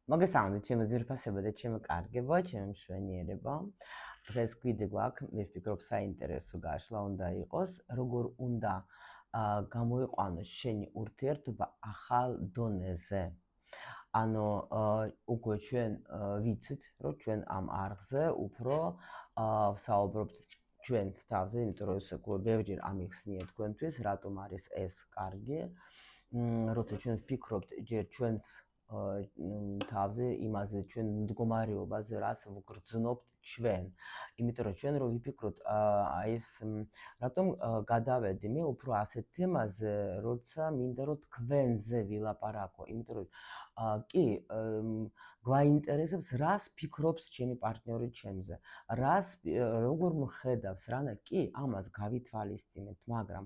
მოგესალმებით, ჩემო ძვირფასებო და ჩემო კარგებო, ჩემო მშვენიერებო. დღეს გვიდი გვაქვს, მე ვფიქრობ, საინტერესო გაშლა უნდა იყოს, როგორ უნდა გამოიყვანოს შენი ურთიერთობა ახალ დონეზე. ანუ უკვე ჩვენ ვიცით, რომ ჩვენ ამ არხზე უფრო ვსაუბრობთ ჩვენს თავზე, იმიტომ რომ უკვე ბევრჯერ ამიხსნია თქვენთვის, რატომ არის ეს კარგი. როცა ჩვენ ვფიქრობთ ჯერ ჩვენს თავზე იმაზე ჩვენ მდგომარეობაზე რას ვგრძნობთ ჩვენ. იმიტომ რომ ჩვენ რო ვიფიქროთ აი ეს რატომ გადავედი მე უფრო ასეთ თემაზე, როცა მინდა რომ თქვენზე ვილაპარაკო, იმიტომ რომ კი გვაინტერესებს რას ფიქრობს ჩემი პარტნიორი ჩემზე. როგორ მხედავს რანა კი ამას გავითვალისწინებთ, მაგრამ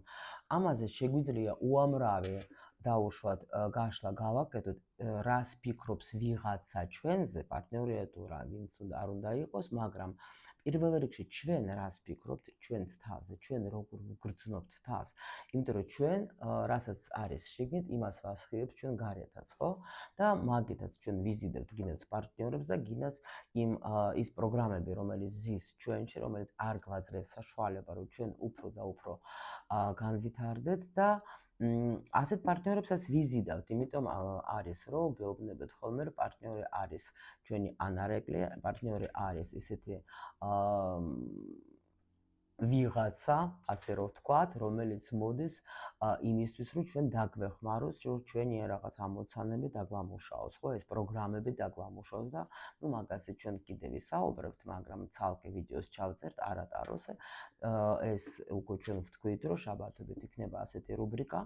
ამაზე შეგვიძლია უამრავი დაუშვათ გაშლა გავაკეთოთ, რას ფიქრობს ვიღაცა ჩვენზე, პარტნიორია თუ რა, ვინც არ უნდა იყოს, მაგრამ პირველ რიგში ჩვენ რას ფიქრობთ ჩვენს თავზე, ჩვენ როგორ ვგრძნობთ თავს, იმიტომ რომ ჩვენ რასაც არის შიგნით, იმას ვასხივებთ ჩვენ გარეთაც, ხო? და მაგითაც ჩვენ ვიზიდებთ გინდაც პარტნიორებს და გინდაც ის პროგრამები, რომელიც ზის ჩვენში, რომელიც არ გვაძლევს საშუალება, რომ ჩვენ უფრო და უფრო განვითარდეთ და ასეთ პარტნიორებსაც ვიზიდავთ, იმიტომ არის რომ გეუბნებათ ხოლმე რომ პარტნიორი არის ჩვენი ანარეკლი, პარტნიორი არის ისეთი ვიღაცა, ასე რომ ვთქვათ, რომელიც მოდის იმისთვის, რომ ჩვენ დაგვეხმაროს, რომ ჩვენი რაღაც ამოცანები დაგვამუშაოს, ხო, ეს პროგრამები დაგვამუშაოს და მაგაზე ჩვენ კიდევ ვისაუბრებთ, მაგრამ ცალკე ვიდეოს ჩავწერთ არატაროს. ეს უკვე ჩვენ ვთქვით, რომ შაბათობით იქნება ასეთი რუბრიკა.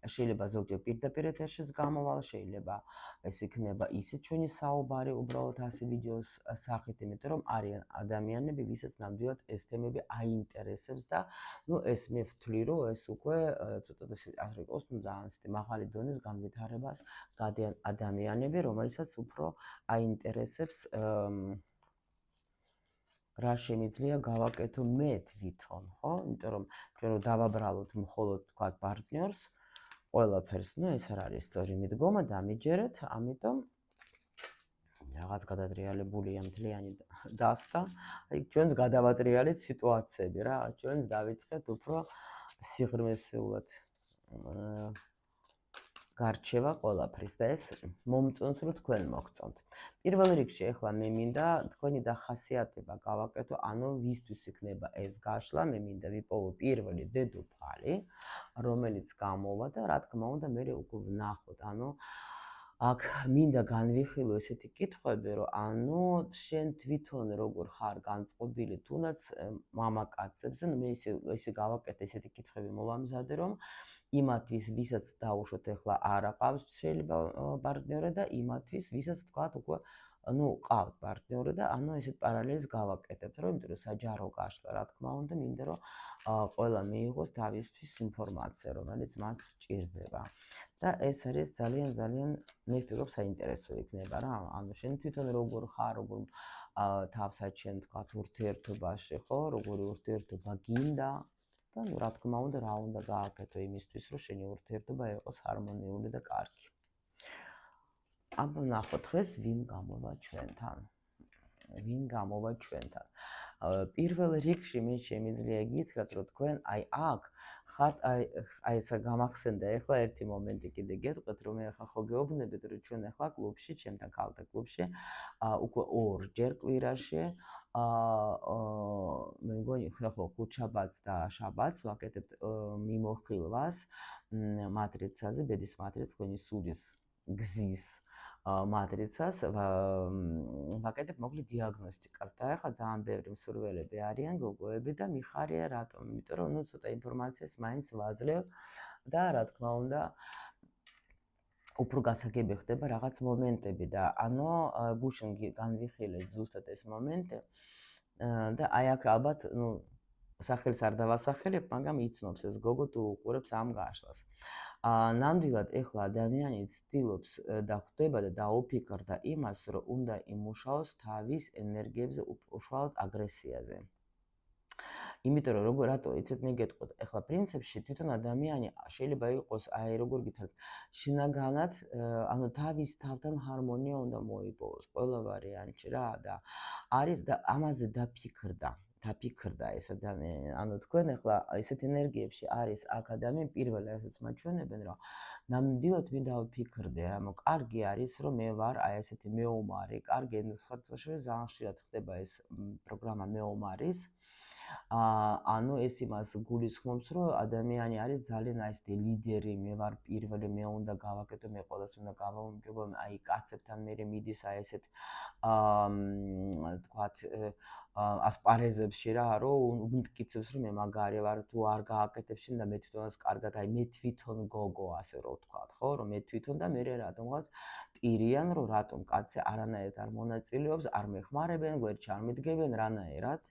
შეიძლება ზოგჯერ პირდაპირ ეთერშიც გამოვალ, შეიძლება ეს იქნება ისე ჩვენი საუბარი უბრალოდ ასე ვიდეოს სახით, იმიტომ რომ არიან ადამიანები, ვისაც ნამდვილად ეს თემები აინტერესებს და ეს მე ვთვლი, რომ ეს უკვე ცოტა ასე იყოს, ძალიან ისეთი მაღალი დონის განვითარებას გადიან ადამიანები, რომელსაც უფრო აინტერესებს რა შემიძლია გავაკეთო მე თვითონ, ხო? იმიტომ რომ ჩვენ რო დავაბრალოთ მხოლოდ თქვა პარტნიორს, ყველაფერს, ეს არ არის სწორი მიდგომა, დამიჯერეთ, ამიტომ რაღაც გადატრიალებულია მთლიანი დასტა, აი ჩვენს გადავატრიალეთ სიტუაციები რა, ჩვენს დავიწყეთ უფრო სიღრმისეულად გარჩევა ყველაფრის და ეს მომწონს რომ თქვენ მოგწონთ. პირველ რიგში ახლა მე მინდა თქვენი დახასიათება გავაკეთო, ანუ ვისთვის იქნება ეს გაშლა, მე მინდა ვიპოვო პირველი დედოფალი, რომელიც გამოვა და რა თქმა უნდა მე უკვე ვნახოთ, ანუ აქ მინდა განვიხილო ესეთი კითხვები, რომ ანუ შენ თვითონ როგორ ხარ განწყობილი, თუნდაც მამაკაცებზე, მე ისე გავაკეთე ესეთი კითხვები მოვამზადე, რომ იმათვის, ვისაც დაუშვოთ ახლა არ აყავს შეიძლება პარტნიორი და იმათვის, ვისაც თქვათ უკვე ყავთ პარტნიორი და ესეთ პარალელს გავაკეთებთ, რომ იმიტომ რომ საჯარო გაშლა, რა თქმა უნდა, მინდა რომ ყველა მიიღოს თავისთვის ინფორმაცია, რომელიც მას სჭირდება. და ეს არის ძალიან მე ვფიქრობ საინტერესო იქნება რა. ანუ შენ თვითონ როგორ ხარ, როგორ თავსაჩენ თქვათ ურთიერთობაში, ხო, როგორი ურთიერთობა გინდა და რა თქმა უნდა რა უნდა გააკეთო იმისთვის, რომ შენი ურთიერთობა იყოს ჰარმონიული და კარგი. აბა ნახოთ დღეს ვინ გამოვა ჩვენთან. პირველ რიგში მე შემიძლია გითხრათ, რომ თქვენ აქ ხართ აი ესა გამახსენდა ახლა ერთი მომენტი კიდე გეტყვით, რომ მე ახლა ხო გეუბნებით, რომ ჩვენ ახლა კლუბში, ჩემთან ქალთა კლუბში უკვე ორჯერ კვირაში მე მგონი ხო ხუთშაბათს და შაბათს ვაკეთებთ მიმოხილვას მატრიცაზე, ბედის მატრიცას, თქვენი სულის გზის მატრიცას ვაკეთებ მოკლედ დიაგნოსტიკას და ახლა ძალიან ბევრი მსურველები არიან, გოგოები და მიხარია რატომ? იმიტომ რომ ცოტა ინფორმაციას მაინც ვაძლევ და რა თქმა უნდა უფრო გასაგები ხდება რაღაც მომენტები და გუშინ განვიხილეთ ზუსტად ეს მომენტი და აი აქ ალბათ სახელს არ დავასახელებ, მაგრამ იცნობს ეს გოგო თუ უყურებს ამ გაშლას. ნამდვილად ეხლა ადამიანი ცდილობს და ხვდება და დაუფიქრდა იმას, რომ უნდა იმუშაოს თავის ენერგიებზე, უშუალოდ აგრესიაზე. იმიტომ რომ რატო იცით მე გეტყვით, ეხლა პრინციპში თვითონ ადამიანი შეიძლება იყოს აი როგორ გითხრათ, შინაგანად ანუ თავის თავთან ჰარმონია უნდა მოიპოვოს ყველა ვარიანტში რა და არის და ამაზე დაფიქრდა ეს ადამიანი. ანუ თქვენ ეხლა ესეთ ენერგიებში არის აქ ადამიანი პირველ რასაც მაჩვენებენ რომ ნამდვილად მინდა ვფიქრდე, ანუ კარგი არის რომ მე ვარ აი ესეთი მეომარი, კარგი ხარჯაშორი ძალიან ხშირად ხდება ეს პროგრამა მეომარის. ანუ ეს იმას გულისხმობს, რომ ადამიანი არის ძალიან აი ესეთი ლიდერი, მე ვარ პირველი, მე უნდა გავაკეთო, მე ყველას უნდა გავაუმჯობო, აი კაცებთან მე მიდის აი ესეთ თქვათ ასპარეზებში რა, რომ უმტკიცებს რომ მე მაგარი ვარ, თუ არ გააკეთებ შენ და მე თვითონაც კარგად, აი მე თვითონ გოგო, ასე რომ ვთქვათ, ხო, რომ მე თვითონ და მე რატომღაც ტირიან, რომ რატომ კაცი არანაირად არ მონაწილეობს, არ მეხმარებენ, გვერდში არ მიდგებენ, რანაირად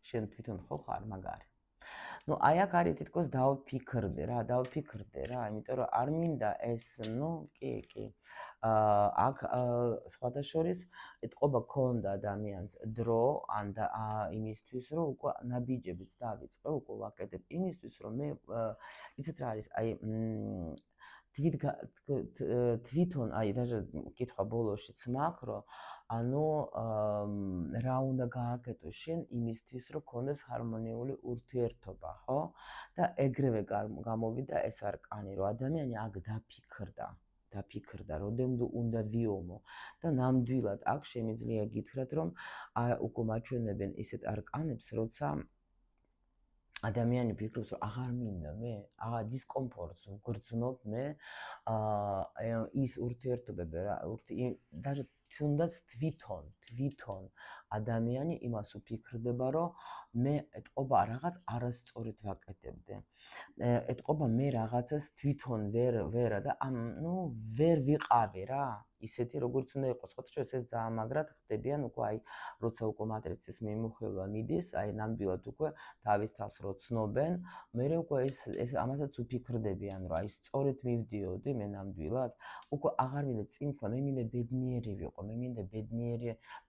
შენ თვითონ ხო ხარ მაგარი. ნუ აი აქ არის თითქოს დავფიქრდე რა, იმიტომ რომ არ მინდა ეს, ნუ კი. აქ სხვადასხვის ეთყობა ქონდა ადამიანს დრო ან იმისთვის რომ უკვე ნაბიჯებიც დავიწყე, უკვე ვაკეთებ იმისთვის რომ მე იცით რა არის, აი თვითონ აი даже კითხვა ბოლოშიც მაქვს რომ ანუ რა უნდა გააკეთო შენ იმისთვის რომ გქონდეს ჰარმონიული ურთიერთობა, ხო? და ეგრევე გამოვიდა ეს არკანი, რომ ადამიანი აქ დაფიქრდა, რამდენად უნდა ვიომო და ნამდვილად აქ შემიძლია გითხრათ, რომ უკვე მაჩვენებენ ისეთ არკანებს, როცა ადამიანი ფიქრობს, რომ აღარ მინდა მე, აღარ დისკომფორტს ვგრძნობ მე ის ურთიერთობები რა, даже თუნდაც თვითონ ადამიანი იმას უფიქრდება, რომ მე ეთყობა რაღაც არასწორად ვაკეთებდე. ეთყობა მე რაღაცას თვითონ ვერ და ვერ ვიყავი რა. ისეთი როგორც უნდა იყოს, ხო ეს ძალიან მაგრად ხდებიან უკვე აი როცა უკვე მატრიცის მიმოხილვა მიდის, აი ნამდვილად უკვე თავის თავს რო ცნობენ, მე უკვე ეს ამასაც უფიქრდებიან, რომ აი სწორედ მივდიოდი მე ნამდვილად, უკვე აღარ მინდა წინსვლა, მე მინდა ბედნიერი ვიყო, მე მინდა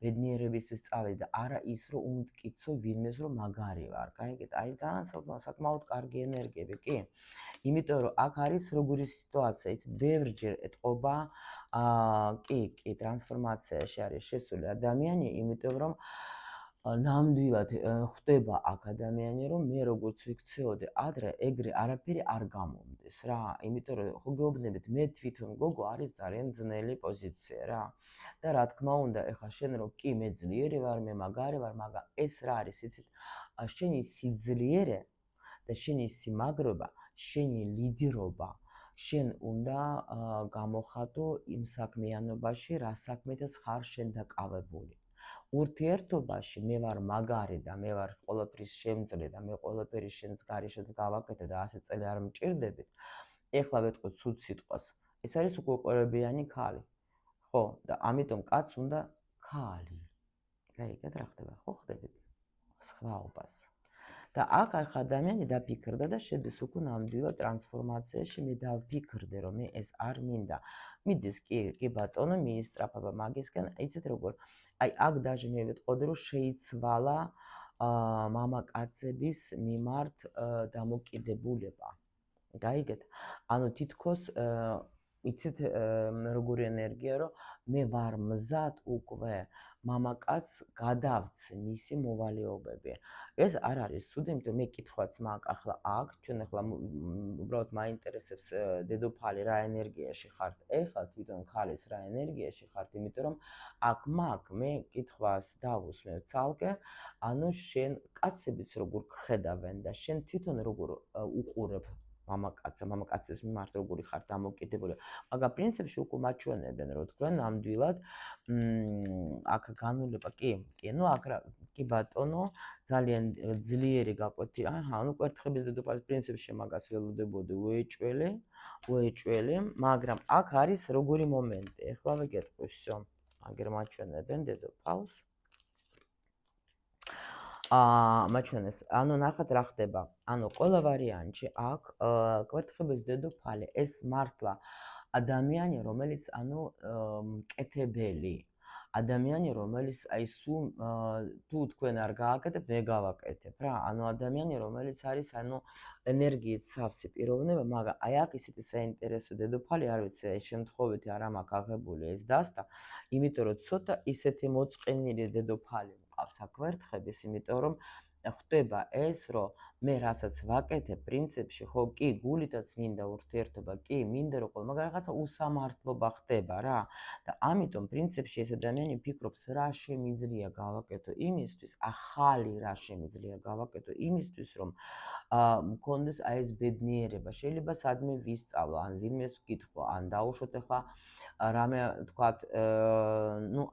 ბედნიერებისთვის წავედი და არა ის რომ უმტკიცო ვინმეს რომ მაგარი ვარ, გაიგეთ? აი ძალიან საკმაოდ კარგი ენერგიები, კი. იმიტომ რომ აქ არის როგორი სიტუაცია, იცით, ბევრჯერ ეთყობა კი, ტრანსფორმაციაში არის შესული ადამიანი, იმიტომ რომ ნამდვილად ხვდება აქ ადამიანი, რომ მე როგორც ვიქცეოდე ადრე, ეგრე არაფერი არ გამომდეს რა, იმიტომ რომ ხო გეუბნებით, მე თვითონ გოგო არის ძალიან ძნელი პოზიცია რა. და რა თქმა უნდა, ეხლა შენ რომ კი მე ძლიერი ვარ, მე მაგარი ვარ, მაგრამ ეს რა არის, იცით, შენი სიძლიერე და შენი სიმაგრობა, შენი ლიდერობა შენ უნდა გამოხატო იმ საქმიანობაში, რა საქმეთაც ხარ შენ დაკავებული. ურთიერთობაში მე ვარ მაგარი და მე ვარ ყველაფრის შემძლე და მე ყველაფერი შენს გარეშეც გავაკეთე და 100 წელი არ მჭირდებით. ეხლა ვეთქვით სულ სიტყვას. ეს არის უკვე ყოფერებიანი ქალი. ხო, და ამიტომ კაც უნდა ქალი. გაიგეთ რა ხდება? ხო ხდებით? სხვაობას. და აქ ახლა ადამიანი დაფიქრდა და შედის უკვე ნამდვილად ტრანსფორმაციაში, მე დავფიქრდე, რომ მე ეს არ მინდა. მიდის კი ბატონო, მიისწრაფება მაგისკენ, იცით როგორ? აი აქ даже მე ვეთყოდი, რომ შეიცვალა მამაკაცების მიმართ დამოკიდებულება. გაიგეთ? ანუ თითქოს იცით როგორი ენერგია, რომ მე ვარ მზად უკვე მამაკაც გადავცე მისი მოვალეობები. ეს არ არის ცუდი, იმიტომ მე კითხვაც მაქვს ახლა აქ, ჩვენ ახლა უბრალოდ მაინტერესებს დედოფალი რა ენერგიაში ხართ. ეხლა თვითონ ქალის რა ენერგიაში ხართ, იმიტომ რომ აქ მაქვს მე კითხვას დავუსმევ ცალკე, ანუ შენ კაცებიც როგორ ხედავენ და შენ თვითონ როგორ უყურებ მამაკაცის მიმართ როგორი ხარ დამოკიდებული. მაგრამ პრინციპში უკვე მაჩვენებენ, რომ თქვენ ნამდვილად აქ განულება კი, ნუ აქ რა კი ბატონო, ძალიან ძლიერი გაკვეთი, ანუ კვერთხების დედოფალის პრინციპში მაგას ველოდებოდი უეჭველი, მაგრამ აქ არის როგორი მომენტი, ეხლა ვიგეთყვი всё. აგერ მაჩვენებენ დედოფალს. მაჩვენეს, ანუ ნახეთ რა ხდება. ანუ ყველა ვარიანტში აქ კვერთხების დედოფალი ეს მართლა ადამიანი, რომელიც ანუ მკეთებელი, ადამიანი, რომელიც აი სულ თუ თქვენ არ გააკეთებ, მე გავაკეთებ რა. ანუ ადამიანი, რომელიც არის ენერგიით სავსე პიროვნება, მაგრამ აი აქ ისეთი საინტერესო დედოფალი, არ ვიცი, აი შემთხვევით არ მაქვს აღებული ეს დასტა, იმიტომ რომ ცოტა ისეთი მოწყენილი დედოფალი მყავს აქ ვერთხების, იმიტომ რომ ხდება ეს, რომ მე რასაც ვაკეთებ, პრინციპში, ხო, კი, გულითაც მინდა ურთიერთობა, კი, მინდა რომ ყოველ, მაგრამ რაღაცა უსამართლობა ხდება რა. და ამიტომ პრინციპში ეს ადამიანი ფიქრობს, რა შემიძლია გავაკეთო იმისთვის, ახალი რა შემიძლია გავაკეთო იმისთვის, რომ მქონდეს აი ეს ბედნიერება. შეიძლება სადმე ვისწავლო, ან ვინმეს ვკითხო, ან დაუშვოთ ახლა რამე თქვათ,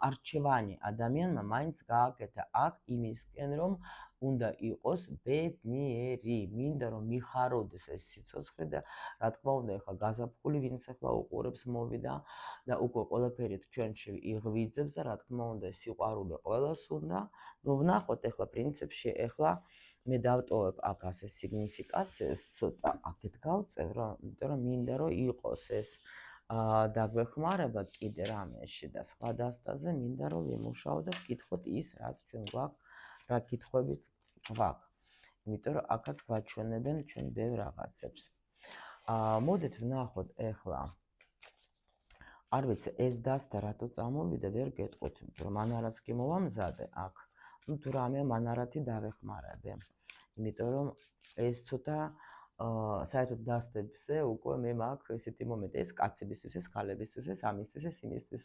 არჩევანი ადამიანმა მაინც გააკეთა აქ იმისკენ, რომ უნდა იყოს ბედნიერი, მინდა რომ მიხაროდეს ეს სიცოცხლე და რა თქმა უნდა, ახლა გაზაფხული ვინც ახლა უყურებს მოვიდა და უკვე ყველაფერი ჩვენში იღვიძებს და რა თქმა უნდა, სიყვარული ყველას უნდა. ნუ ვნახოთ ახლა პრინციპში, ახლა მე დავტოვებ აქ ასე სიგნიფიკაციას, ცოტა აქეთ გავწევ რა, იმიტომ რომ მინდა რომ იყოს ეს დაგვეხმარება კიდე რამეში და სხვა დასტაზე მინდა რომ ვიმუშაო და ვკითხოთ ის, რაც ჩვენ გვაქვს, რა კითხვებიც გვაქვს. იმიტომ რომ აქაც გვაჩვენებენ ჩვენ ბევრ რაღაცებს. მოდით ვნახოთ ახლა. არ ვიცი, ეს დასტა რატო წამოვიდა, ვერ გეტყვით, რომ მანარაც კი მოვამზადე აქ. ნუ თუ რამე მანარათი დავეხმარებე. იმიტომ რომ ეს ცოტა საერთოდ დასტებზე უკვე მე მაქვს ესეთი მომენტი, ეს კაცებისთვის, ეს ქალებისთვის, ეს ამისთვის, ეს იმისთვის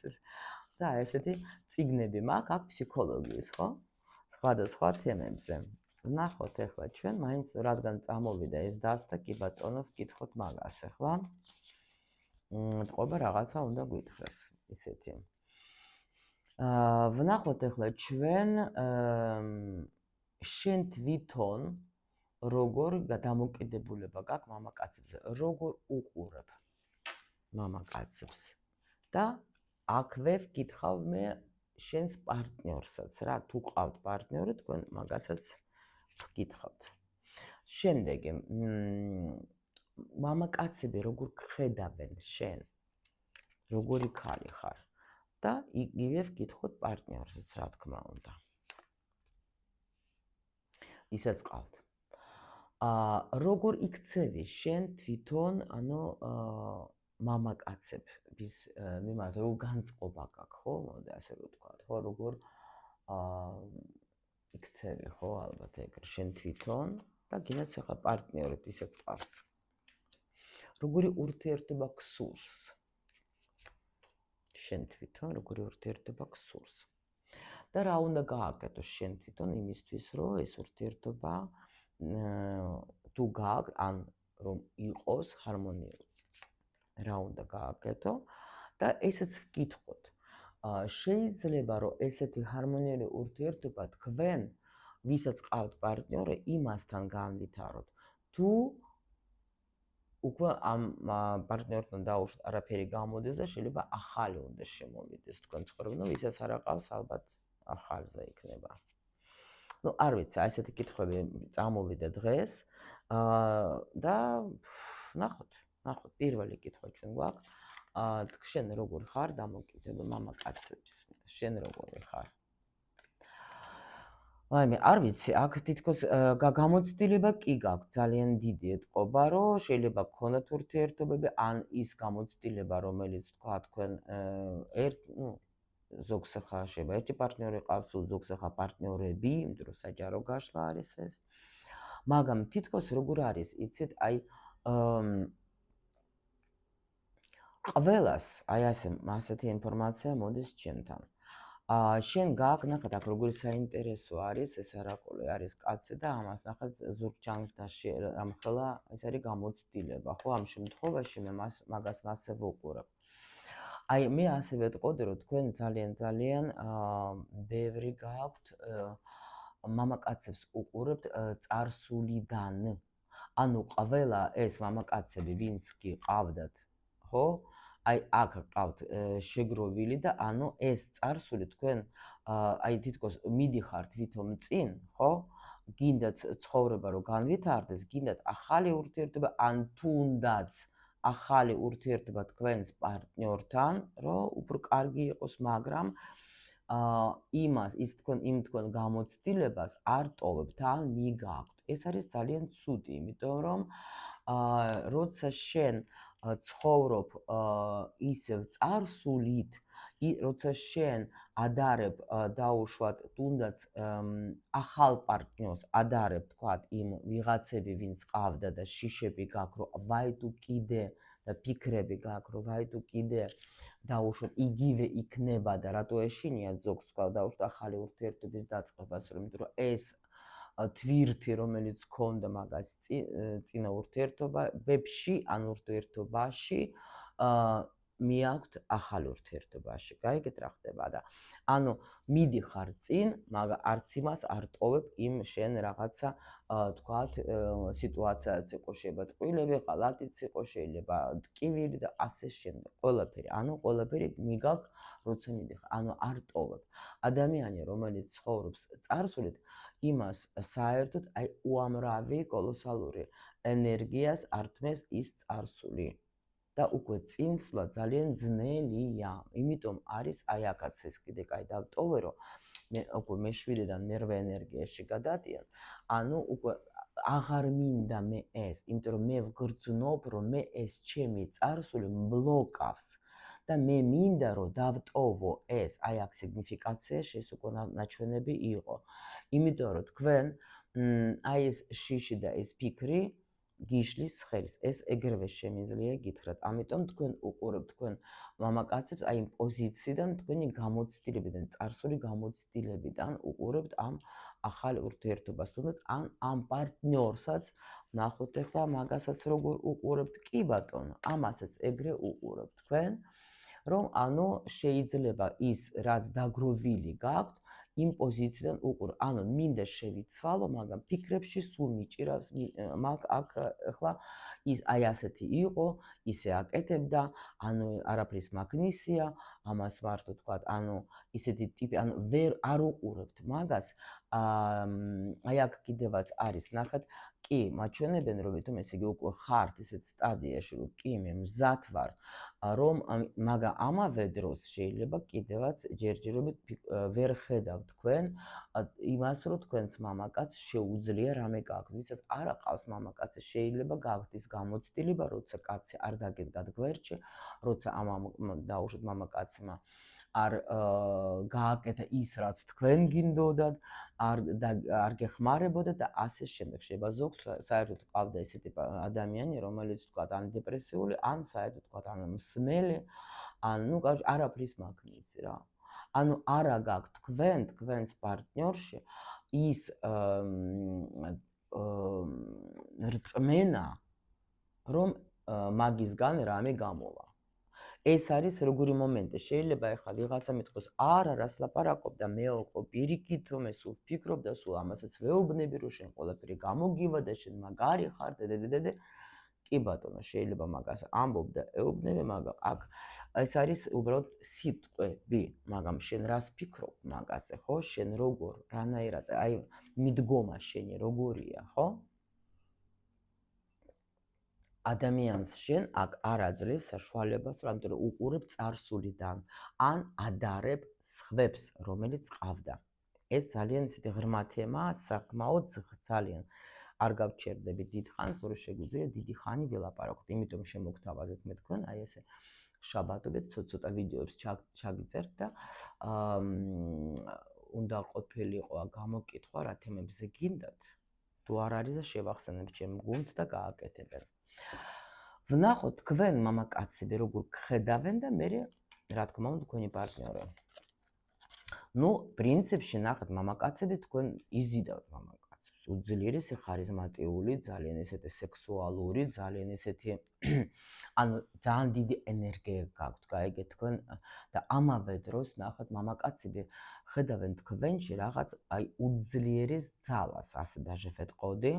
და ესეთი წიგნები მაქვს აქ ფსიქოლოგიის, ხო? სხვადასხვა თემებზე. ვნახოთ ახლა ჩვენ, მაინც რადგან წამოვიდა ეს დასტა, კი ბატონო, ვკითხოთ მაგას ახლა. წყობა რაღაცა უნდა გვითხრეს, ისეთი. ვნახოთ ახლა ჩვენ შენ თვითონ როგორ დამოკიდებულება გაქვს მამაკაცებზე, როგორ უყურებ მამაკაცებს და აქვე ვკითხავ მე შენს პარტნიორსაც რა, თუ ყავთ პარტნიორი, თქვენ მაგასაც ვკითხავთ. შემდეგი, მამაკაცები როგორ გხედავენ შენ, როგორი ქალი ხარ და იგივე ვკითხოთ პარტნიორსაც, რა თქმა უნდა. ისაც ყავთ. როგორ იქცევი შენ თვითონ, მამაკაცების მიმართ, როგორ განწყობა გაქვს, ხო, მოდი ასე ვთქვათ, ხო, როგორ იქცევი, ხო, ალბათ ეგრე შენ თვითონ და გინდაც ახლა პარტნიორით ისაც ყავს. როგორი ურთიერთობა გსურს შენ თვითონ, როგორი ურთიერთობა გსურს და რა უნდა გააკეთო შენ თვითონ იმისთვის, რომ ეს ურთიერთობა თუ გააქვს, ან რომ იყოს ჰარმონიული. რა უნდა გააკეთო და ესეც ვკითხოთ. შეიძლება რომ ესეთი ჰარმონიული ურთიერთობა თქვენ, ვისაც ყავთ პარტნიორი, იმასთან განვითაროთ. თუ უკვე ამ პარტნიორთან დაუშვათ არაფერი გამოდის და შეიძლება ახალი უნდა შემოვიდეს თქვენ ცხოვრებაში, ვისაც არ აყავს, ალბათ ახალზე იქნება. ნუ არ ვიცი, აი ესეთი კითხვები წამოვიდა დღეს და ნახოთ, პირველი კითხვა ჩვენ გვაქვს. შენ როგორ ხარ დამოკიდებული მამაკაცების, შენ როგორი ხარ? მე არ ვიცი, აქ თითქოს გამოცდილება კი გაქვს ძალიან დიდი ეთყობა, რომ შეიძლება გქონდეთ ურთიერთობები, ან ის გამოცდილება, რომელიც თქვა თქვენ ზოგს ახლა შეიძლება ერთი პარტნიორი ყავს, ზოგს ახლა პარტნიორები, იმიტომ რომ საჯარო გაშლა არის ეს. მაგრამ თითქოს როგორ არის, იცით, აი ყველას, აი ასეთი ინფორმაცია მოდის ჩემთან. შენ გააქვს, ნახეთ, აქ როგორი საინტერესო არის, ეს არაკოლე არის კაცი და ამას ნახეთ ზურგჩანთაში ამხელა ეს არის გამოცდილება, ხო, ამ შემთხვევაში მე მაგას მასე ვუყურებ. აი მე ასე ვეტყოდი, რომ თქვენ ძალიან ბევრი გააქვთ მამაკაცებს უყურებთ წარსულიდან. ანუ ყველა ეს მამაკაცები, ვინც კი ყავდათ, ხო? აი აქ ყავთ შეგროვილი და ანუ ეს წარსული თქვენ აი თითქოს მიდიხართ თვითონ წინ, ხო? გინდათ ცხოვრება რომ განვითარდეს, გინდათ ახალი ურთიერთობა, ან თუნდაც ახალი ურთიერთობა თქვენს პარტნიორთან, რომ უფრო კარგი იყოს, მაგრამ იმას იმ თქვენ გამოცდილებას არ ტოვებთ ან მიგაქვთ. ეს არის ძალიან ცუდი, იმიტომ რომ როცა შენ ცხოვრობ ისევ წარსულით, როცა შენ ადარებ დაუშვათ თუნდაც ახალ პარტნიორს ადარებ თქვათ იმ ვიღაცები ვინც ყავდა და შიშები გაქვს რომ ვაი თუ კიდე და ფიქრები გაქვს რომ ვაი თუ კიდე დაუშვათ იგივე იქნება და რატო ეშინია ზოგს თქვა დაუშვათ ახალი ურთიერთობის დაწყებას რომ იმიტომ რომ ეს თვირთი რომელიც ქონდა მაგას წინა ურთიერთობებში ან ურთიერთობაში მიაქვთ ახალ ურთიერთობაში. გაიგეთ რა ხდება და ანუ მიდიხარ წინ, მაგრამ არც იმას არ ტოვებ იმ შენ რაღაცა თქვათ სიტუაციაც იყო შეიძლება ტყილები, ღალატიც იყო შეიძლება ტკივილი და ასე შემდეგ. ყველაფერი, ანუ ყველაფერი მიგაქვს როცა მიდიხარ. ანუ არ ტოვებ. ადამიანი რომელიც ცხოვრობს წარსულით იმას საერთოდ აი უამრავი კოლოსალური ენერგიას ართმევს ის წარსული. და უკვე წინსვლა ძალიან ძნელია. იმიტომ არის აი აქაც ეს კიდე კაი დავტოვე რომ მე უკვე მე7-დან მერვე ენერგიაში გადადიან. ანუ უკვე აღარ მინდა მე ეს, იმიტომ რომ მე ვგრძნობ რომ მე ეს ჩემი წარსული მბლოკავს და მე მინდა რომ დავტოვო ეს, აი აქ სიგნიფიკაცია ეს უკვე ნაჩვენები იყო. იმიტომ რომ თქვენ აი ეს შიში და ეს ფიქრი გიშლის ხელს, ეს ეგრევე შემიძლია გითხრათ. ამიტომ თქვენ უყურებთ თქვენ მამაკაცებს აი იმ პოზიციიდან, თქვენი გამოცდილებიდან, წარსული გამოცდილებიდან უყურებთ ამ ახალ ურთიერთობას, თუნდაც ამ პარტნიორსაც ნახოთ ახლა მაგასაც როგორ უყურებთ. კი ბატონო, ამასაც ეგრე უყურებთ თქვენ, რომ ანუ შეიძლება ის რაც დაგროვილი გაქვთ იმ პოზიციიდან უყურ, ანუ მინდა შევიცვალო, მაგრამ ფიქრებში სულ მიჭირავს მაგ აქ ახლა ის აი ასეთი იყო, ისე აკეთებდა, ანუ არაფრის მაგნისია, ამას მარტო თქვა, ანუ ისეთი ტიპი, ანუ ვერ არ უყურებთ მაგას. აი აქ კიდევაც არის, ნახეთ, კი, მაჩვენებენ რომ თუმცა ესე იგი უკვე ხართ ისეთ სტადიაში, რომ კი მე მზად ვარ, რომ მაგრამ ამავე დროს შეიძლება კიდევაც ჯერჯერობით ვერ ხედავ თქვენ იმას, რომ თქვენს მამაკაცს შეუძლია რამე გაქვთ. ვისაც არ აყავს მამაკაცი, შეიძლება გაქვთ ის გამოცდილება, როცა კაცი არ დაგედგათ გვერდში, როცა დაუშვათ მამაკაცმა არ გააკეთა ის, რაც თქვენ გინდოდათ, არ გეხმარებოდა და ასე შემდეგ. შეიძლება ზოგს საერთოდ ყავდა ესეთი ადამიანი, რომელიც თქვა ან დეპრესიული, ან საერთოდ თქვა ან მსმელი, ან ნუ არაფრის მაგნისი რა. ანუ არა გაქვთ თქვენს პარტნიორში ის რწმენა, რომ მაგისგან რამე გამოვა. ეს არის როგორი მომენტი. შეიძლება ახლა ვიღაცა მეთქოს არა რას ლაპარაკობ და მე ვიყო პირიქით რომ ეს სულ ვფიქრობ და სულ ამასაც ვეუბნები რომ შენ ყველაფერი გამოგივა და შენ მაგარი ხარ და კი ბატონო შეიძლება მაგას ამბობ და ეუბნები, მაგრამ აქ ეს არის უბრალოდ სიტყვები, მაგრამ შენ რას ფიქრობ მაგაზე, ხო? შენ როგორ, რანაირად, აი მიდგომა შენი როგორია, ხო? ადამიანს შენ აქ არ აძლევს საშუალებას, იმიტომ რომ უყურებ წარსულიდან ან ადარებ სხვებს, რომელიც ყავდა. ეს ძალიან ისეთი ღრმა თემაა, საკმაოდ ძალიან არ გავჩერდები დიდხანს, რომ შეგვიძლია დიდი ხანი ვილაპარაკოთ. იმიტომ შემოგთავაზეთ მე თქვენ, აი ესე შაბათობით ცოტა ვიდეოებს ჩაგიწერთ და უნდა ყოფილიყო გამოკითხვა რა თემებზე გინდათ. თუ არ არის და შევახსენებ ჩემ გუნდს და გააკეთებენ. ვნახოთ თქვენ მამაკაცები როგორ გხედავენ და მე რა თქმა უნდა თქვენი პარტნიორი. ნუ პრინციპში ნახეთ მამაკაცები თქვენ იზიდავთ მამაკაცებს. უძლიერესი ხარიზმატიული, ძალიან ესეთი სექსუალური, ძალიან ესეთი ანუ ძალიან დიდი ენერგია გაქვთ, გაიგეთ თქვენ და ამავე დროს ნახეთ მამაკაცები ხედავენ თქვენში რაღაც აი უძლიერეს ძალას, ასე დაჟეფეთყოდი,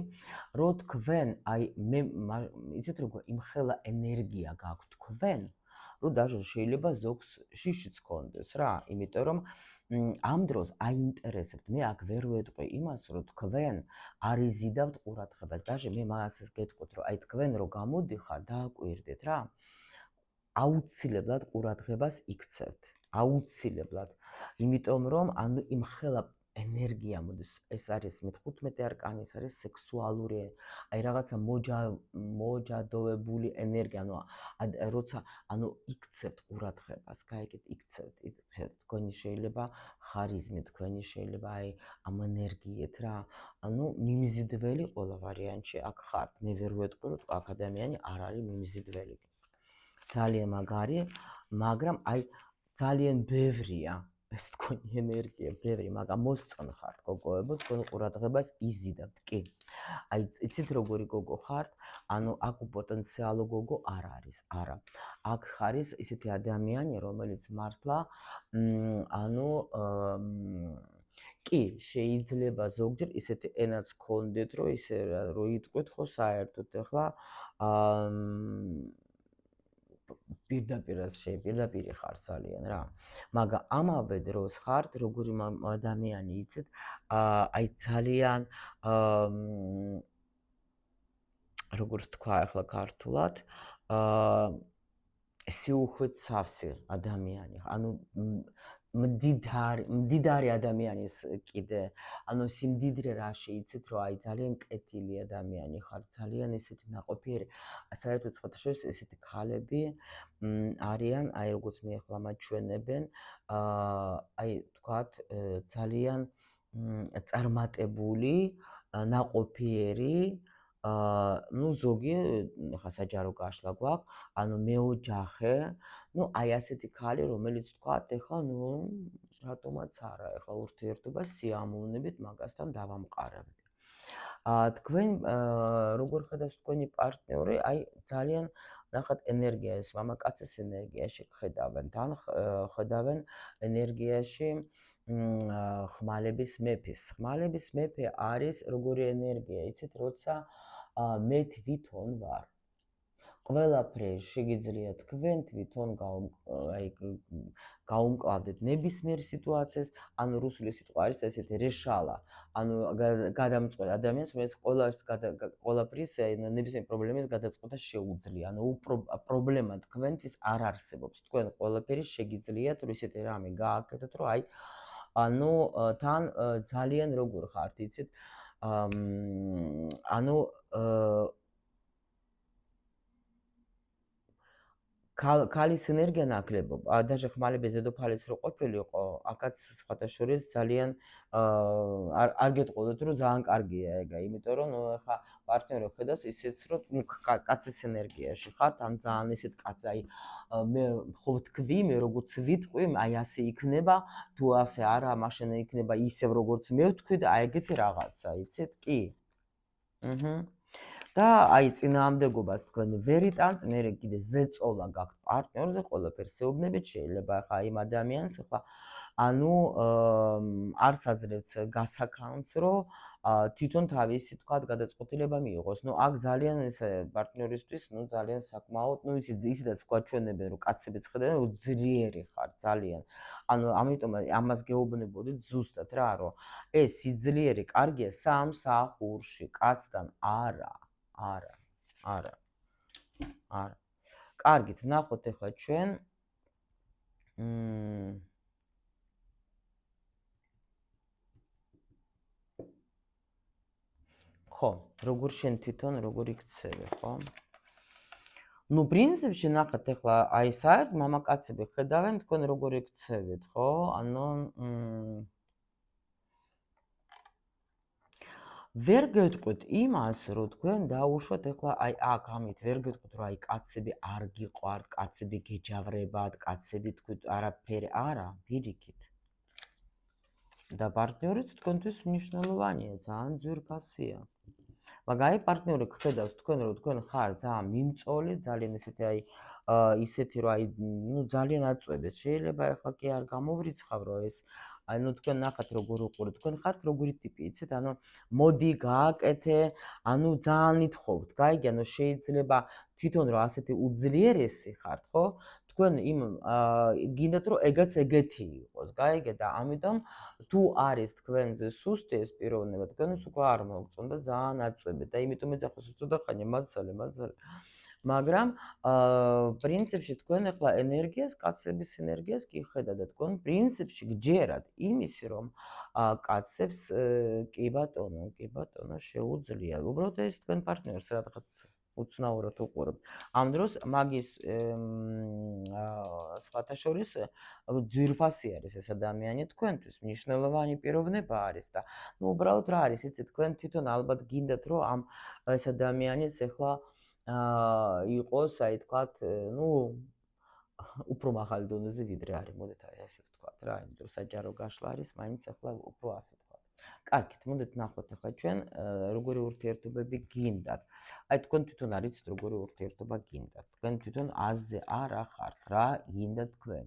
რომ თქვენ აი მე იცით როგორ იმხელა ენერგია გაქვთ თქვენ, რომ даже შეიძლება ზოგს შიშიც კონდეს რა, იმიტომ რომ ამ დროს აინტერესებთ, მე აქ ვერ ვეტყვი იმას, რომ თქვენ არ იზიდავთ ყურადღებას, даже მე მაგასაც გეტყვით, რომ აი თქვენ რო გამოდიხარ, დააკვირდეთ რა, აუცილებლად ყურადღებას იქცევთ. აუცილებლად. იმიტომ რომ ანუ იმ ხელა ენერგია მოდის. ეს არის მე-15 არკანი, ეს არის სექსუალური, აი რაღაცა მოჯადოებული ენერგია, როცა ანუ იქცევთ ყურადღებას, გაიგეთ, იქცევთ. თქვენი შეიძლება ხარიზმი, თქვენი შეიძლება აი ამ ენერგიით რა. ანუ მიმზიდველი ყველა ვარიანტში აქ ხართ. მე ვერ ვეტყვი, რომ აქ ადამიანი არ არის მიმზიდველი. ძალიან მაგარი, მაგრამ აი ძალიან ბევრია ეს თქვენი ენერგია, ბევრი, მაგრამ მოსწონ ხართ გოგოებო, თქვენ ყურადღებას იზიდავთ, კი. აი იცით როგორი გოგო ხართ? ანუ აქ პოტენციალო გოგო არ არის, არა. აქ ხარის ისეთი ადამიანი, რომელიც მართლა ანუ კი, შეიძლება ზოგჯერ ისეთი ენაც გქონდეთ, რომ ისე რო იტყვით ხო საერთოდ ახლა პირდაპირი ხარ ძალიან რა. მაგრამ ამავე დროს ხართ როგორი ადამიანი იცით, აი ძალიან როგორ თქვა ახლა ქართულად, სიუხვით სავსე ადამიანი. ანუ მდიდარი ადამიანის კიდე, ანუ სიმდიდრე რა შეიცით, რომ აი ძალიან კეთილი ადამიანი ხარ, ძალიან ისეთი ნაყოფიერი, საერთოდ სხვათაშორის ესეთი ქალები არიან, აი როგორც მე ახლა მაჩვენებენ, აი თქვათ ძალიან წარმატებული, ნაყოფიერი, ну ზოგი ხა საჯარო გაშლა გვაქვს, ანუ მეოჯახე, ну აი ასეთი ქალი, რომელიც თქვათ, ეხლა რატომაც არა, ეხლა ურთიერთობა სიამოვნებით მაგასთან დავამყარებთ. თქვენ როგორ ხედავს თქვენი პარტნიორი, აი ძალიან ნახат ენერგია ეს მამაკაცის ენერგიაში ხედავენ, თან ხედავენ ენერგიაში ხმალების მეფის. ხმალების მეფე არის როგორი ენერგია, იცით, როცა მე თვითონ ვარ. ყველაფერი შეგიძლია თქვენ თვითონ გაუმკლავდეთ ნებისმიერ სიტუაციას, ანუ რუსული სიტყვა არის ესეთი რეშალა, ანუ გადამწყვეტ ადამიანს, რომელიც ყველაფრის ნებისმიერ პრობლემის გადაწყვეტა შეუძლია, ანუ პრობლემა თქვენთვის არ არსებობს, თქვენ ყველაფერი შეგიძლიათ, რომ ისეთი რამე გააკეთოთ, რომ აი ანუ თან ძალიან როგორ ხართ, იცით, ანუ ქალის ენერგია ნაკლებობა, даже ხმალების დედოფალიც რო ყოფილიყო, აქაც სხვათა შორის ძალიან არ გეტყოდოთ, რომ ძალიან კარგია ეგა, იმიტომ რომ ხა პარტნიორი ხედავს ისიც, რომ კაცის ენერგიაში ხართ, ან ძალიან ისეთ კაცს, აი მე ხო ვთქვი, მე როგორც ვიტყვი, აი ასე იქნება, თუ ასე არა, მაშინ იქნება ისევ როგორც მე ვთქვი და აი ეგეთი რაღაცა, იცით? კი. და აი წინააღმდეგობას თქვენ ვერ იტანთ, მე კიდე ზეწოლა გაქვთ პარტნიორზე, ყველაფერს ეუბნებით, შეიძლება ხა იმ ადამიანს ხა ანუ არც აძლევს გასაქანს, რომ თვითონ თავისი თქვა გადაწყვეტილება მიიღოს. ნუ აქ ძალიან ეს პარტნიორისთვის, ნუ ძალიან საკმაოდ, ნუ ისედაც გვაჩვენებენ, რომ კაცებიც ხედავენ, რომ ძლიერი ხარ, ძალიან. ანუ ამიტომ ამას გეუბნებოდით ზუსტად რა, რომ ეს სიძლიერე კარგია სამსახურში, კაცთან არა. არა. კარგით, ვნახოთ ახლა ჩვენ. ხო, როგორ შენ თვითონ როგორ იქცევი, ხო? ну, პრინციპში ნახეთ ახლა აი საერთოდ მამაკაცები ხედავენ თქვენ როგორ იქცევით, ხო? ანუ ვერ გეტყვით იმას, რომ თქვენ დაუშვათ ახლა აი აქ ამით ვერ გეტყვით, რომ აი კაცები არ გიყვართ, კაცები გეჯავრებათ, კაცები თქვით არაფერი, არა, პირიქით. და პარტნიორიც თქვენთვის მნიშვნელოვანია, ძალიან ძვირფასია. მაგრამ აი პარტნიორი გხედავს თქვენ, რომ თქვენ ხარ ძალიან მიმწოლი, ძალიან ესეთი აი ისეთი რომ აი ნუ ძალიან აწვევეთ. შეიძლება ახლა კი არ გამოვრიცხავ, რომ ეს ანუ თქვენ ნახათ როგორ უყურეთ, თქვენ ხართ როგორი ტიპი, იცით? ანუ მოდი გააკეთე, ანუ ძალიან ითხოვთ, გაიგე, ანუ შეიძლება თვითონ რომ ასეთი უძლიერესი ხართ, ხო? თქვენ იმ გინდათ რომ ეგაც ეგეთი იყოს, გაიგე და ამიტომ თუ არის თქვენზე სუსტი ეს პიროვნება, თქვენს უკვე არ მოგწონდა ძალიან აწვევეთ და იმიტომ ეძახოს უცოტა ხანია, მაცალე. მაგრამ პრინციპში თქვენ ახლა ენერგიას, კაცების ენერგიას კი ხედავთ და თქვენ პრინციპში გჯერათ იმის, რომ კაცებს კი ბატონო შეუძლია. უბრალოდ ეს თქვენ პარტნიორს რაღაც უცნაურად უყურებთ. ამ დროს მაგის სხვათა შორის ძვირფასი არის ეს ადამიანი თქვენთვის, მნიშვნელოვანი პიროვნება არის და უბრალოდ რა არის, იცით, თქვენ თვითონ ალბათ გინდათ, რომ ამ ეს ადამიანის ახლა იყოს, აი თქვათ, უფრო მაღალი დონეზე ვიდრე არის, მოდით აი ასე ვთქვათ რა, იმიტომ საჯარო გაშლა არის, მაინც ახლა უფრო ასე ვთქვათ. კარგით, მოდით ნახოთ ახლა ჩვენ როგორი ურთიერთობები გინდათ. აი თქვენ თვითონ არიცით როგორი ურთიერთობა გინდათ. თქვენ თვითონ აზზე არა ხართ, რა გინდათ თქვენ.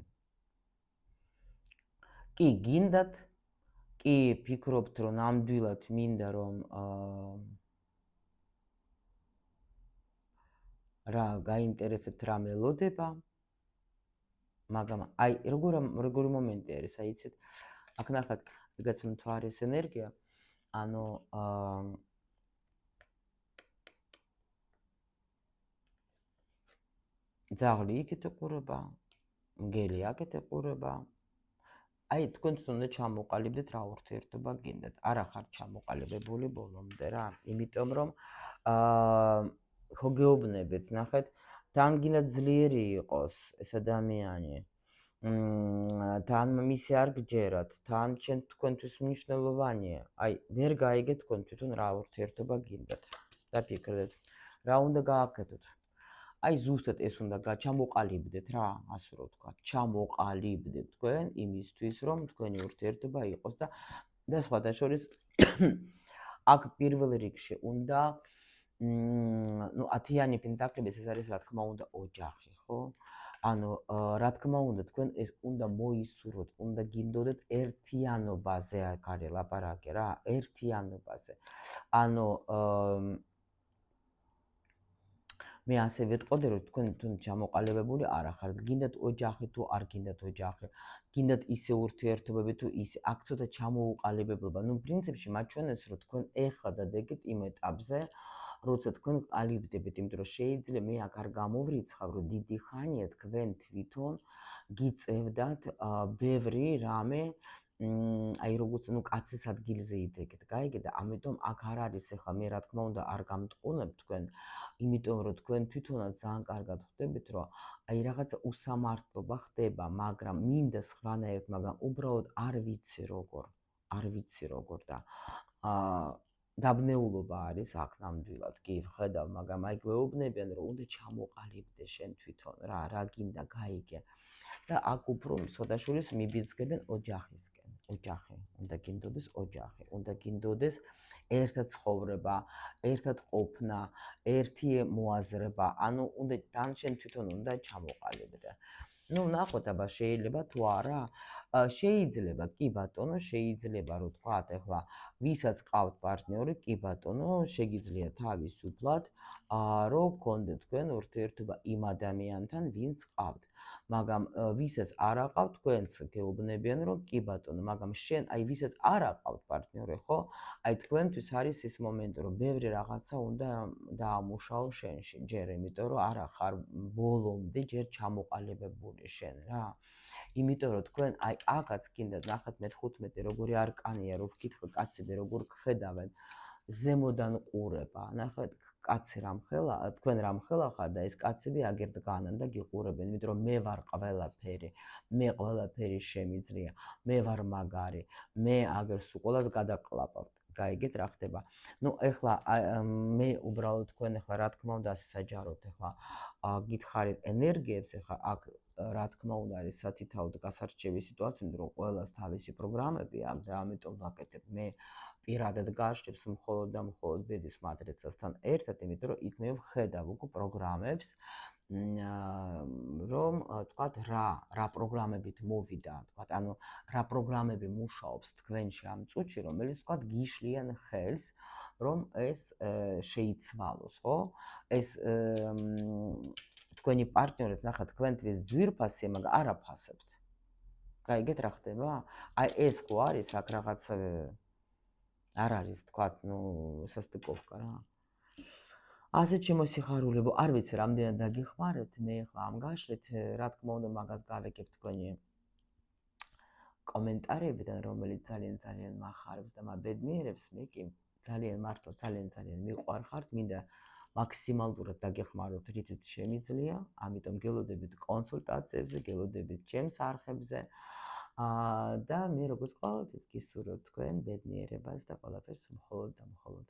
კი გინდათ, კი ფიქრობთ, რომ ნამდვილად მინდა რომ რა გაინტერესებთ რა მელოდება, მაგრამ აი როგორი მომენტი არის, აი იცით, აქ ნახეთ, ეგაც მთვარის ენერგია, ანუ ძაღლი იქით ეყურება, მგელი აქეთ ეყურება. აი თქვენ უნდა ჩამოყალიბდეთ რა ურთიერთობა გინდათ. არა ხარ ჩამოყალიბებული ბოლომდე რა, იმიტომ რომ ხო გეუბნებით, ნახეთ, თან გინდა ძლიერი იყოს ეს ადამიანი. თან მისი არ გჯერათ, თან თქვენთვის მნიშვნელოვანია. აი ვერ გაიგეთ თქვენ თვითონ რა ურთიერთობა გინდათ. დაფიქრდეთ, რა უნდა გააკეთოთ. აი ზუსტად ეს უნდა ჩამოყალიბდეთ რა, ასე რომ ვთქვა, ჩამოყალიბდეთ თქვენ იმისთვის, რომ თქვენი ურთიერთობა იყოს და სხვათა შორის აქ პირველ რიგში უნდა ათიანი პენტაკლებიც ეს არის რა თქმა უნდა ოჯახი, ხო? ანუ რა თქმა უნდა თქვენ ეს უნდა მოისურვოთ, უნდა გინდოდეთ ერთიანობაზე აქ არის ლაპარაკი რა, ერთიანობაზე. ანუ მე ასე ვეტყოდე, რომ თქვენ თუნ ჩამოყალიბებული არ ახართ, გინდათ ოჯახი თუ არ გინდათ ოჯახი, გინდათ ისე ურთიერთობები თუ ისე, აქ ცოტა ჩამოუყალიბებლობა. პრინციპში მათ ჩვენებს რომ თქვენ ეხლა დადეგეთ იმ ეტაპზე, როცა თქვენ ყალიბდებით, იმიტომ რომ შეიძლება მე აქ არ გამოვრიცხავ, რომ დიდი ხანია თქვენ თვითონ გიწევდათ ბევრი რამე, აი როგორც კაცის ადგილზე იდეგეთ, გაიგეთ და ამიტომ აქ არ არის ახლა მე რა თქმა უნდა არ გამტყუნებ თქვენ, იმიტომ რომ თქვენ თვითონაც ძალიან კარგად ხვდებით, რომ აი რაღაცა უსამართლობა ხდება, მაგრამ მინდა სხვანაირად, მაგრამ უბრალოდ არ ვიცი როგორ და დაბნეულობა არის აქ ნამდვილად, კი ვხედავ, მაგრამ აი გვეუბნებიან, რომ უნდა ჩამოყალიბდე შენ თვითონ რა გინდა გაიგე. და აქ უფრო სოდაშურის მიბიძგებენ ოჯახისკენ. ოჯახი, უნდა გინდოდეს ოჯახი, უნდა გინდოდეს ერთად ცხოვრება, ერთად ყოფნა, ერთი მოაზრება, ანუ უნდა თან შენ თვითონ უნდა ჩამოყალიბდე. ნახოთ აბა შეიძლება თუ არა, შეიძლება, კი ბატონო, შეიძლება რომ თქვათ ახლა, ვისაც ყავთ პარტნიორი, კი ბატონო, შეგიძლია თავისუფლად, რომ გქონდეთ თქვენ ურთიერთობა იმ ადამიანთან, ვინც ყავთ. მაგრამ ვისაც არ აყავთ, თქვენს გეუბნებიან, რომ კი ბატონო, მაგრამ შენ, აი ვისაც არ აყავთ პარტნიორი, ხო? აი თქვენთვის არის ის მომენტი, რომ ბევრი რაღაცა უნდა დაამუშაო შენში, ჯერ იმიტომ რომ არა ხარ ბოლომდე ჯერ ჩამოყალიბებული შენ რა. იმიტომ რომ თქვენ აი აქაც გინდათ ნახეთ მე-15 როგორი არკანია, რომ ვკითხე კაცები როგორ გხედავენ ზემოდან ყურება. ნახეთ კაცი რამხელა, თქვენ რამხელა ხარ და ეს კაცები აგერ დგანან და გიყურებენ, იმიტომ რომ მე ვარ ყველაფერი, მე ყველაფერი შემიძლია, მე ვარ მაგარი, მე აგერ სულ ყველას გადაყლაპავთ. გაიგეთ რა ხდება. ეხლა მე უბრალოდ თქვენ ეხლა რა თქმა უნდა საჯაროდ ეხლა გითხარით ენერგიებს, ეხლა აქ რა თქმა უნდა არის სათითაოდ გასარჩევი სიტუაცია, რომ ყველას თავისი პროგრამები აქვს და ამიტომ ვაკეთებ მე პირადად გარშემოს მხოლოდ და მხოლოდ ბედის მატრიცასთან ერთად, იმიტომ რომ იქ მე ვხედავ უკვე პროგრამებს, რომ თქვათ რა პროგრამებით მოვიდა, თქვათ, ანუ რა პროგრამები მუშაობს თქვენში ამ წუთში, რომელიც თქვათ გიშლიან ხელს, რომ ეს შეიცვალოს, ხო? ეს თქვენი პარტნიორიც ნახეთ თქვენთვის ძვირფასია, მაგრამ არ აფასებთ. გაიგეთ რა ხდება? აი ეს ხო არის აქ რაღაც არ არის თქვათ, სასტიკოვკა რა. ასეთ შემოსიხარულებო, არ ვიცი რამდენად დაგიხმარეთ, მე ახლა ამ გაშლით, რა თქმა უნდა, მაგას გავეკებ თქვენი კომენტარებიდან, რომელიც ძალიან მახარებს და მაბედნიერებს, მე კი ძალიან მართლა ძალიან მიყვარხართ, მინდა მაქსიმალურად დაგეხმაროთ, რითიც შემიძლია, ამიტომ გელოდებით კონსულტაციებზე, გელოდებით ჩემს არხებზე. და მე როგორც ყოველთვის გისურვებ თქვენ ბედნიერებას და ყველაფერს მხოლოდ და მხოლოდ